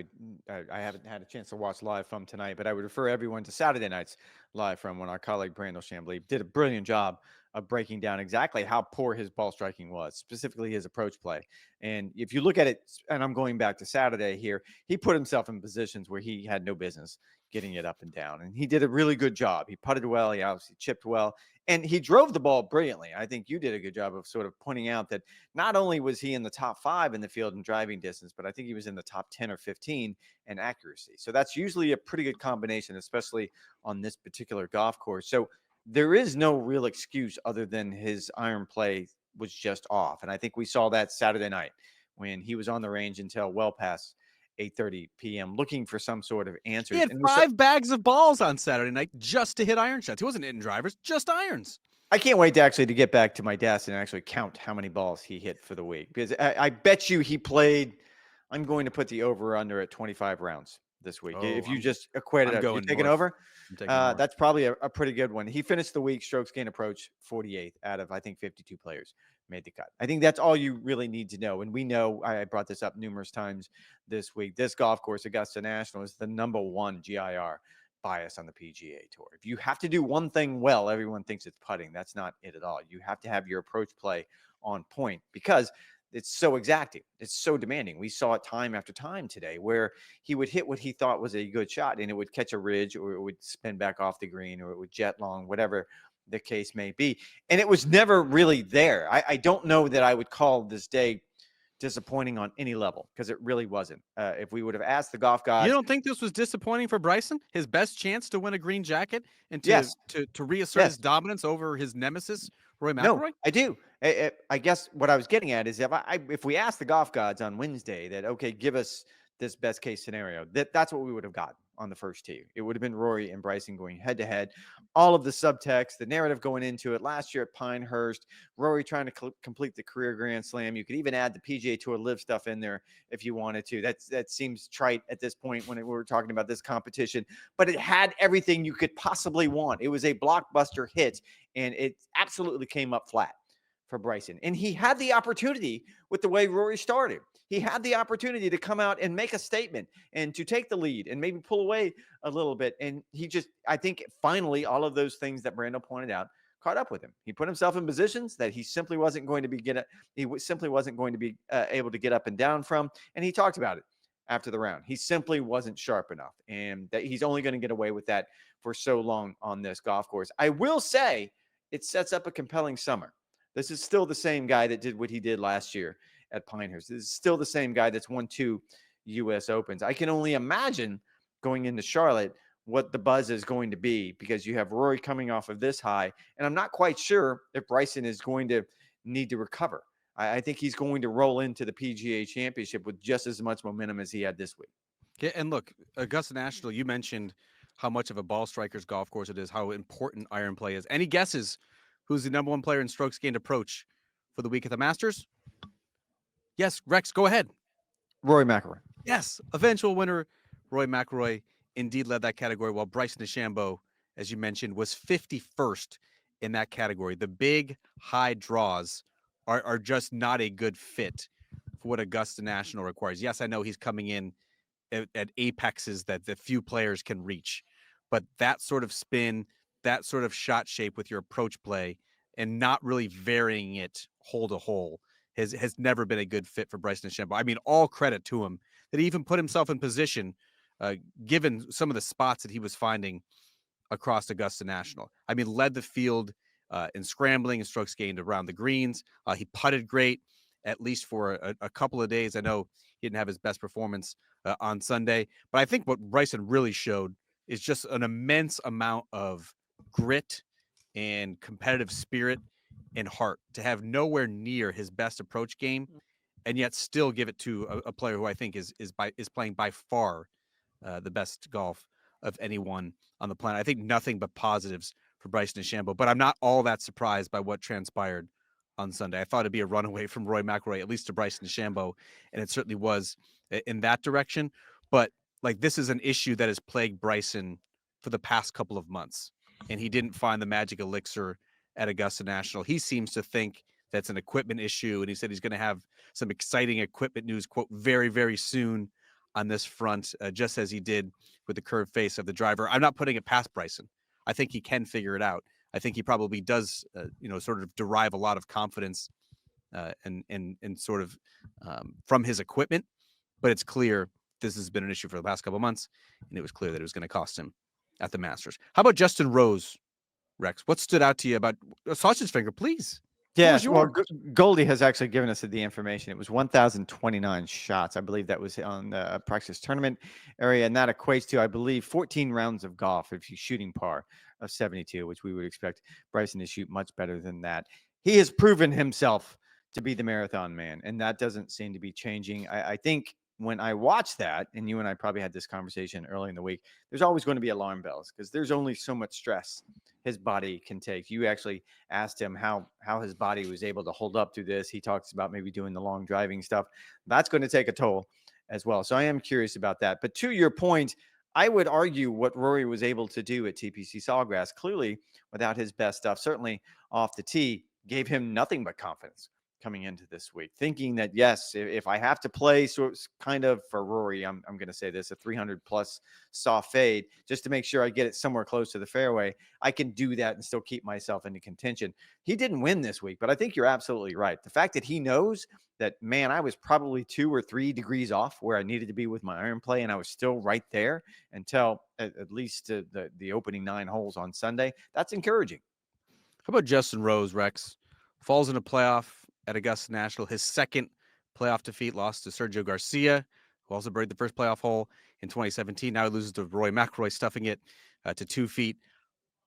[SPEAKER 2] haven't had a chance to watch live from tonight, but I would refer everyone to Saturday night's live from when our colleague Brandel Chambly did a brilliant job of breaking down exactly how poor his ball striking was, specifically his approach play. And if you look at it, and I'm going back to Saturday here, he put himself in positions where he had no business getting it up and down. And he did a really good job. He putted well, he obviously chipped well, and he drove the ball brilliantly. I think you did a good job of sort of pointing out that not only was he in the top 5 in the field in driving distance, but I think he was in the top 10 or 15 in accuracy. So that's usually a pretty good combination, especially on this particular golf course. So there is no real excuse other than his iron play was just off. And I think we saw that Saturday night when he was on the range until well past 8:30 p.m. looking for some sort of
[SPEAKER 1] He
[SPEAKER 2] answers.
[SPEAKER 1] had
[SPEAKER 2] And
[SPEAKER 1] 5 bags of balls on Saturday night just to hit iron shots. He wasn't hitting drivers, just irons.
[SPEAKER 2] I can't wait to get back to my desk and actually count how many balls he hit for the week, because I bet you he played. I'm going to put the over under at 25 rounds this week. If you just equate it
[SPEAKER 1] I'm
[SPEAKER 2] up, you're
[SPEAKER 1] going
[SPEAKER 2] taking
[SPEAKER 1] north.
[SPEAKER 2] over.
[SPEAKER 1] I'm taking north.
[SPEAKER 2] That's probably a pretty good one. He finished the week strokes gain approach 48th out of, I think, 52 players made the cut. I think that's all you really need to know. And we know, I brought this up numerous times this week, this golf course, Augusta National, is the #1 GIR bias on the PGA Tour. If you have to do one thing well, everyone thinks it's putting. That's not it at all. You have to have your approach play on point because it's so exacting. It's so demanding. We saw it time after time today where he would hit what he thought was a good shot and it would catch a ridge, or it would spin back off the green, or it would jet long, whatever the case may be. And it was never really there. I don't know that I would call this day disappointing on any level, because it really wasn't. If we would have asked the golf
[SPEAKER 1] You
[SPEAKER 2] gods,
[SPEAKER 1] don't think this was disappointing for Bryson? His best chance to win a green jacket and
[SPEAKER 2] yes,
[SPEAKER 1] to reassert his
[SPEAKER 2] yes,
[SPEAKER 1] dominance over his nemesis, Rory
[SPEAKER 2] no,
[SPEAKER 1] McIlroy?
[SPEAKER 2] I do. I guess what I was getting at is if we asked the golf gods on Wednesday that, okay, give us this best case scenario, that's what we would have got on the first tee. It would have been Rory and Bryson going head to head. All of the subtext, the narrative going into it last year at Pinehurst, Rory trying to complete the career Grand Slam. You could even add the PGA Tour Live stuff in there if you wanted to. That seems trite at this point when we were talking about this competition, but it had everything you could possibly want. It was a blockbuster hit, and it absolutely came up flat for Bryson. And he had the opportunity with the way Rory started. He had the opportunity to come out and make a statement and to take the lead and maybe pull away a little bit. And he just, I think finally, all of those things that Brando pointed out caught up with him. He put himself in positions that he simply wasn't going to be able to get up and down from. And he talked about it after the round. He simply wasn't sharp enough, and that he's only going to get away with that for so long on this golf course. I will say it sets up a compelling summer. This is still the same guy that did what he did last year at Pinehurst. This is still the same guy that's won 2 U.S. Opens. I can only imagine going into Charlotte what the buzz is going to be, because you have Rory coming off of this high, and I'm not quite sure if Bryson is going to need to recover. I think he's going to roll into the PGA Championship with just as much momentum as he had this week.
[SPEAKER 1] Yeah, and look, Augusta National, you mentioned how much of a ball striker's golf course it is, how important iron play is. Any guesses who's the #1 player in strokes gained approach for the week at the Masters? Yes, Rex, go ahead.
[SPEAKER 2] Rory McIlroy.
[SPEAKER 1] Yes, eventual winner Rory McIlroy indeed led that category, while Bryson DeChambeau, as you mentioned, was 51st in that category. The big high draws are just not a good fit for what Augusta National requires. Yes, I know he's coming in at apexes that the few players can reach, but that sort of spin, that sort of shot shape with your approach play, and not really varying it hole to hole has never been a good fit for Bryson DeChambeau. I mean, all credit to him that he even put himself in position, given some of the spots that he was finding across Augusta National. I mean, led the field in scrambling and strokes gained around the greens. He putted great, at least for a couple of days. I know he didn't have his best performance on Sunday, but I think what Bryson really showed is just an immense amount of grit and competitive spirit and heart to have nowhere near his best approach game, and yet still give it to a player who I think is playing by far the best golf of anyone on the planet. I think nothing but positives for Bryson DeChambeau, but I'm not all that surprised by what transpired on Sunday. I thought it'd be a runaway from Rory McIlroy, at least to Bryson DeChambeau, and it certainly was in that direction. But like, this is an issue that has plagued Bryson for the past couple of months. and he didn't find the magic elixir at Augusta National. He seems to think that's an equipment issue, and he said he's going to have some exciting equipment news, quote, very, very soon on this front, just as he did with the curved face of the driver. I'm not putting it past Bryson. I think he can figure it out. I think he probably does, sort of derive a lot of confidence and sort of from his equipment. But it's clear this has been an issue for the past couple of months, and it was clear that it was going to cost him at the Masters. How about Justin Rose, Rex? What stood out to you about Sausage Finger? Please.
[SPEAKER 2] Yes, well, Goldie has actually given us the information. It was 1,029 shots. I believe that was on the practice tournament area, and that equates to, I believe, 14 rounds of golf if he's shooting par of 72, which we would expect Bryson to shoot much better than that. He has proven himself to be the marathon man, and that doesn't seem to be changing. I think when I watch that, and you and I probably had this conversation early in the week, there's always going to be alarm bells because there's only so much stress his body can take. You actually asked him how his body was able to hold up through this. He talks about maybe doing the long driving stuff. That's going to take a toll as well. So I am curious about that. But to your point, I would argue what Rory was able to do at TPC Sawgrass, clearly without his best stuff, certainly off the tee, gave him nothing but confidence coming into this week, thinking that, yes, if I have to play kind of for Rory, I'm going to say this, a 300 plus soft fade, just to make sure I get it somewhere close to the fairway, I can do that and still keep myself into contention. He didn't win this week, but I think you're absolutely right. The fact that he knows that, man, I was probably 2 or 3 degrees off where I needed to be with my iron play, and I was still right there until at least the opening 9 holes on Sunday. That's encouraging.
[SPEAKER 1] How about Justin Rose, Rex? Falls in a playoff at Augusta National. His second playoff defeat, lost to Sergio Garcia, who also buried the first playoff hole in 2017. Now he loses to Rory McIlroy, stuffing it to 2 feet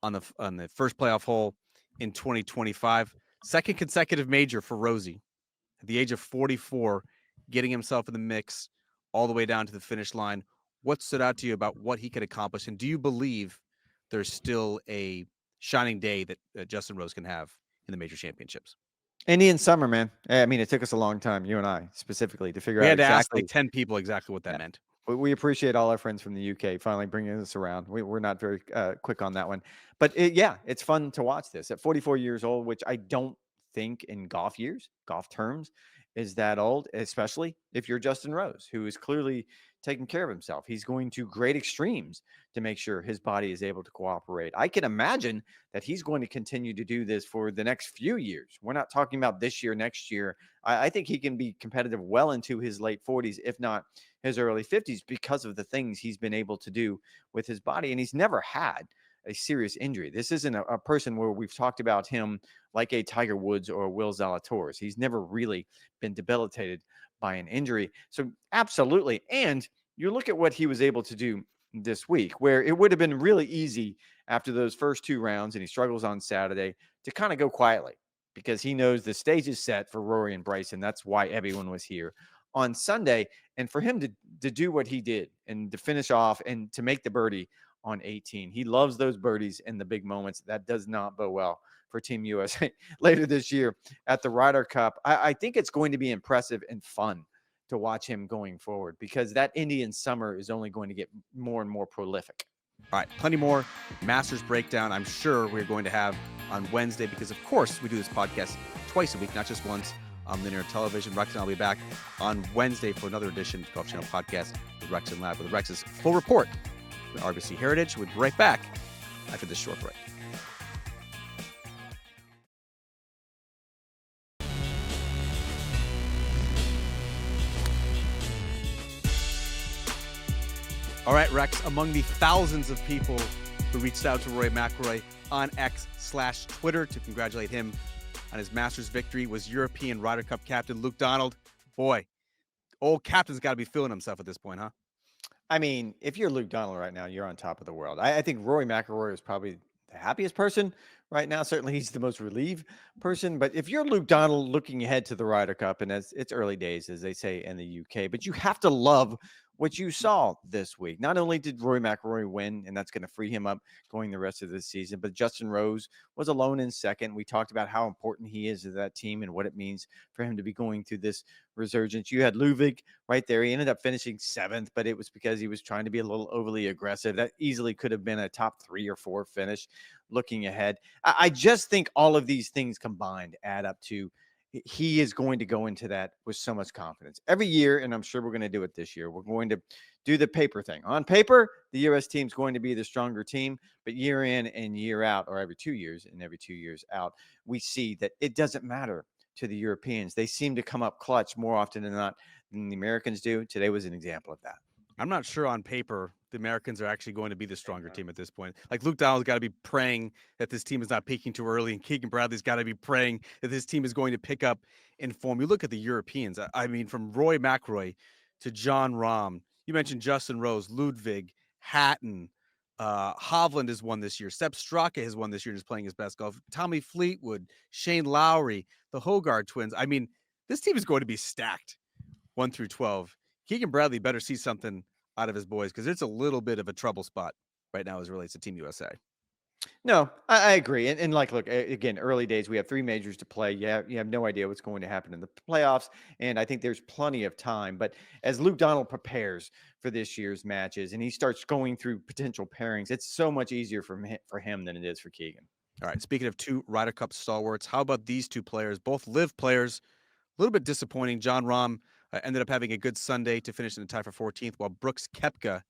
[SPEAKER 1] on the first playoff hole in 2025. Second consecutive major for Rosie at the age of 44, getting himself in the mix all the way down to the finish line. What stood out to you about what he could accomplish? And do you believe there's still a shining day that Justin Rose can have in the major championships?
[SPEAKER 2] Indian summer, man. I mean, it took us a long time, you and I specifically, to figure out
[SPEAKER 1] exactly. We had to ask
[SPEAKER 2] exactly.
[SPEAKER 1] like 10 people exactly what that meant.
[SPEAKER 2] We appreciate all our friends from the UK finally bringing us around. We're not very quick on that one. But it's fun to watch this at 44 years old, which I don't think in golf terms, is that old, especially if you're Justin Rose, who is clearly taking care of himself. He's going to great extremes to make sure his body is able to cooperate. I can imagine that he's going to continue to do this for the next few years. We're not talking about this year, next year. I think he can be competitive well into his late 40s, if not his early 50s, because of the things he's been able to do with his body. And he's never had a serious injury. This isn't a person where we've talked about him like a Tiger Woods or Will Zalatoris. He's never really been debilitated by an injury. So absolutely. And you look at what he was able to do this week, where it would have been really easy after those first 2 rounds, and he struggles on Saturday, to kind of go quietly because he knows the stage is set for Rory and Bryson. That's why everyone was here on Sunday. And for him to do what he did and to finish off and to make the birdie on 18, he loves those birdies in the big moments. That does not bode well for Team USA later this year at the Ryder Cup. I think it's going to be impressive and fun to watch him going forward, because that Indian summer is only going to get more and more prolific.
[SPEAKER 1] All right, plenty more Masters breakdown I'm sure we're going to have on Wednesday, because of course we do this podcast twice a week, not just once on linear television. Rex and I'll be back on Wednesday for another edition of the Golf Channel podcast with Rex and Lab, with Rex's full report with RBC Heritage. We'll be right back after this short break. All right, Rex, among the thousands of people who reached out to Rory McIlroy on X/Twitter to congratulate him on his Masters victory was European Ryder Cup captain Luke Donald. Boy, old captain's got to be feeling himself at this point, huh?
[SPEAKER 2] I mean, if you're Luke Donald right now, you're on top of the world. I think Rory McIlroy is probably the happiest person right now. Certainly, he's the most relieved person. But if you're Luke Donald looking ahead to the Ryder Cup, and it's early days, as they say in the UK, but you have to love what you saw this week. Not only did Rory McIlroy win, and that's going to free him up going the rest of the season, but Justin Rose was alone in second. We talked about how important he is to that team and what it means for him to be going through this resurgence. You had Ludwig right there. He ended up finishing 7th, but it was because he was trying to be a little overly aggressive. That easily could have been a top 3 or 4 finish. looking ahead. I just think all of these things combined add up to he is going to go into that with so much confidence every year. And I'm sure we're going to do it this year. We're going to do the paper thing. On paper, the US team's going to be the stronger team, but year in and year out, or every 2 years and every 2 years out, we see that it doesn't matter to the Europeans. They seem to come up clutch more often than not than the Americans do. Today was an example of that.
[SPEAKER 1] I'm not sure on paper the Americans are actually going to be the stronger team at this point. Like Luke Donald's got to be praying that this team is not peaking too early, and Keegan Bradley's got to be praying that this team is going to pick up in form. You look at the Europeans. I mean, from Rory McIlroy to John Rahm. You mentioned Justin Rose, Ludwig, Hatton. Hovland has won this year. Sepp Straka has won this year and is playing his best golf. Tommy Fleetwood, Shane Lowry, the Hogard twins. I mean, this team is going to be stacked 1 through 12. Keegan Bradley better see something out of his boys because it's a little bit of a trouble spot right now as it relates to Team USA.
[SPEAKER 2] No, I agree. And like, look, again, early days, we have 3 majors to play. You have no idea what's going to happen in the playoffs. And I think there's plenty of time. But as Luke Donald prepares for this year's matches and he starts going through potential pairings, it's so much easier for him than it is for Keegan.
[SPEAKER 1] All right. Speaking of 2 Ryder Cup stalwarts, how about these 2 players? Both live players. A little bit disappointing. John Rahm ended up having a good Sunday to finish in the tie for 14th, while Brooks Koepka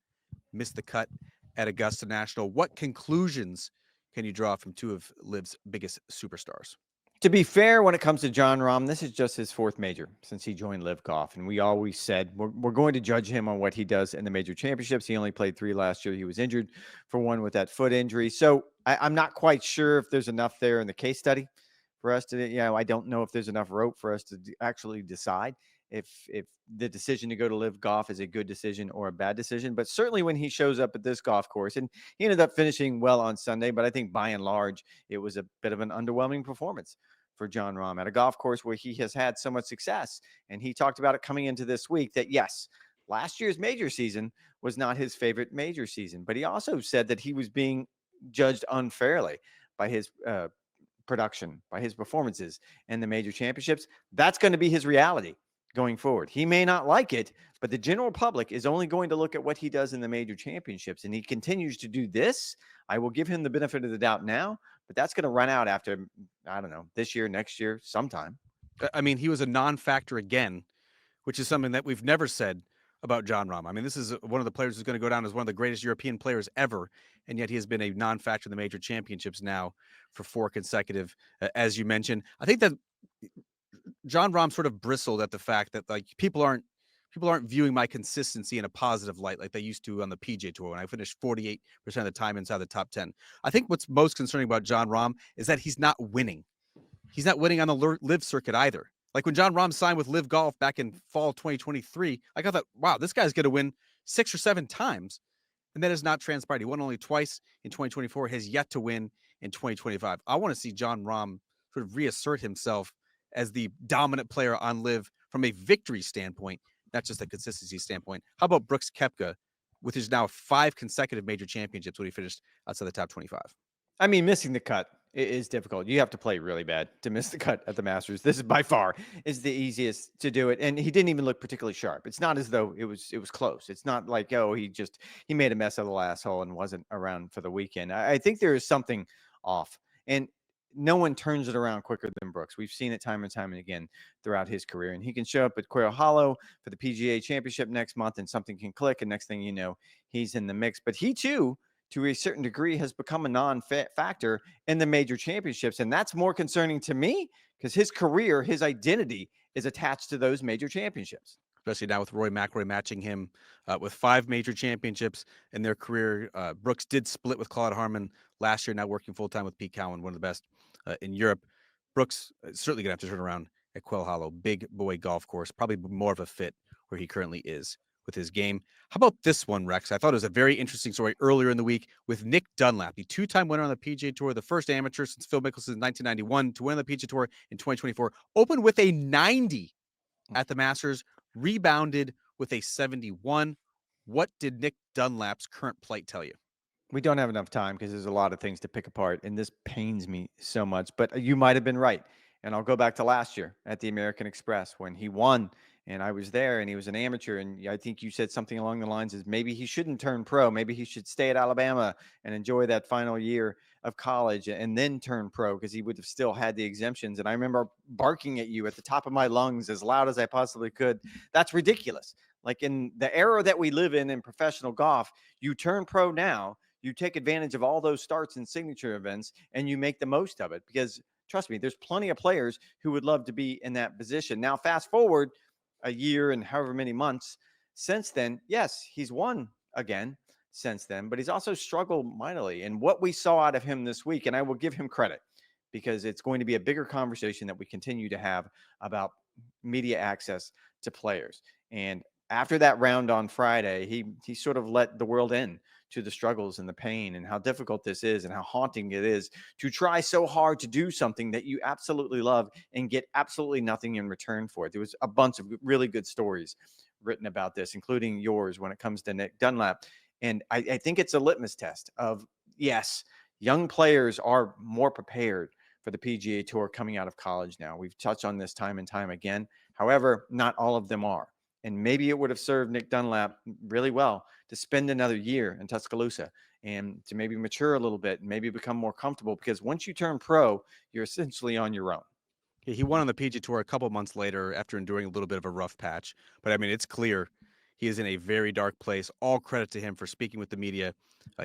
[SPEAKER 1] missed the cut at Augusta National. What conclusions can you draw from 2 of Liv's biggest superstars?
[SPEAKER 2] To be fair, when it comes to John Rahm, this is just his 4th major since he joined Live Golf. And we always said we're going to judge him on what he does in the major championships. He only played 3 last year. He was injured for 1 with that foot injury. So I'm not quite sure if there's enough there in the case study for us to, I don't know if there's enough rope for us to actually decide if the decision to go to Live Golf is a good decision or a bad decision. But certainly when he shows up at this golf course, and he ended up finishing well on Sunday, but I think by and large, it was a bit of an underwhelming performance for John Rahm at a golf course where he has had so much success. And he talked about it coming into this week that, yes, last year's major season was not his favorite major season, but he also said that he was being judged unfairly by his production, by his performances in the major championships. That's going to be his reality going forward. He may not like it, but the general public is only going to look at what he does in the major championships, and he continues to do this. I will give him the benefit of the doubt now, but that's going to run out after, I don't know, this year, next year, sometime.
[SPEAKER 1] I mean, he was a non-factor again, which is something that we've never said about John Rahm. I mean, this is one of the players who's going to go down as one of the greatest European players ever, and yet he has been a non-factor in the major championships now for 4 consecutive, as you mentioned. I think that John Rahm sort of bristled at the fact that like people aren't viewing my consistency in a positive light like they used to on the PGA Tour when I finished 48% of the time inside the top 10. I think what's most concerning about John Rahm is that he's not winning. He's not winning on the live circuit either. Like when John Rahm signed with Live Golf back in fall 2023, I thought, wow, this guy's going to win 6 or 7 times. And that has not transpired. He won only twice in 2024, has yet to win in 2025. I want to see John Rahm sort of reassert himself as the dominant player on Live from a victory standpoint, not just a consistency standpoint. How about Brooks Koepka with his now 5 consecutive major championships when he finished outside the top 25?
[SPEAKER 2] I mean, missing the cut is difficult. You have to play really bad to miss the cut at the Masters. This is by far is the easiest to do it. And he didn't even look particularly sharp. It's not as though it was close. It's not like, oh, he made a mess of the last hole and wasn't around for the weekend. I think there is something off. And no one turns it around quicker than Brooks. We've seen it time and time and again throughout his career. And he can show up at Quail Hollow for the PGA Championship next month and something can click. And next thing you know, he's in the mix. But he too, to a certain degree, has become a non-factor in the major championships. And that's more concerning to me because his career, his identity is attached to those major championships.
[SPEAKER 1] Especially now with Rory McIlroy matching him with 5 major championships in their career. Brooks did split with Claude Harmon last year, now working full-time with Pete Cowan, one of the best in Europe. Brooks certainly going to have to turn around at Quail Hollow. Big boy golf course, probably more of a fit where he currently is with his game. How about this one, Rex? I thought it was a very interesting story earlier in the week with Nick Dunlap, the 2-time winner on the PGA Tour, the first amateur since Phil Mickelson in 1991 to win on the PGA Tour in 2024. Opened with a 90 at the Masters, rebounded with a 71. What did Nick Dunlap's current plight tell you?
[SPEAKER 2] We don't have enough time because there's a lot of things to pick apart, and this pains me so much. But you might have been right. And I'll go back to last year at the American Express when he won, and I was there, and he was an amateur. And I think you said something along the lines of maybe he shouldn't turn pro. Maybe he should stay at Alabama and enjoy that final year of college and then turn pro, because he would have still had the exemptions. And I remember barking at you at the top of my lungs as loud as I possibly could. That's ridiculous. Like, in the era that we live in professional golf, you turn pro now, you take advantage of all those starts and signature events, and you make the most of it, because trust me, there's plenty of players who would love to be in that position. Now, fast forward a year and however many months since then, yes, he's won again since then, but he's also struggled mightily. And what we saw out of him this week, and I will give him credit, because it's going to be a bigger conversation that we continue to have about media access to players. And after that round on Friday, he sort of let the world in to the struggles and the pain and how difficult this is and how haunting it is to try so hard to do something that you absolutely love and get absolutely nothing in return for it. There was a bunch of really good stories written about this, including yours when it comes to Nick Dunlap. And I think it's a litmus test of, yes, young players are more prepared for the PGA Tour coming out of college now. We've touched on this time and time again. However, not all of them are. And maybe it would have served Nick Dunlap really well to spend another year in Tuscaloosa and to maybe mature a little bit and maybe become more comfortable, because once you turn pro, you're essentially on your own.
[SPEAKER 1] He won on the PGA Tour a couple months later after enduring a little bit of a rough patch. But I mean, it's clear he is in a very dark place. All credit to him for speaking with the media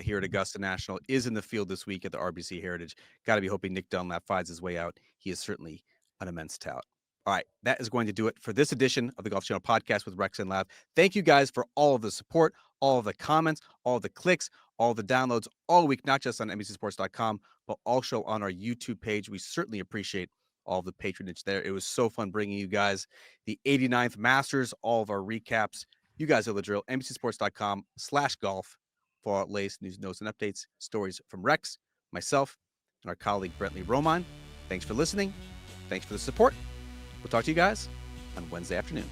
[SPEAKER 1] here at Augusta National. Is in the field this week at the RBC Heritage. Got to be hoping Nick Dunlap finds his way out. He is certainly an immense talent. All right, that is going to do it for this edition of the Golf Channel podcast with Rex and Lav. Thank you guys for all of the support, all of the comments, all of the clicks, all the downloads all week, not just on NBCSports.com, but also on our YouTube page. We certainly appreciate all of the patronage there. It was so fun bringing you guys the 89th Masters, all of our recaps. You guys are the drill. NBCSports.com/golf for our latest news, notes, and updates. Stories from Rex, myself, and our colleague Brentley Roman. Thanks for listening. Thanks for the support. We'll talk to you guys on Wednesday afternoon.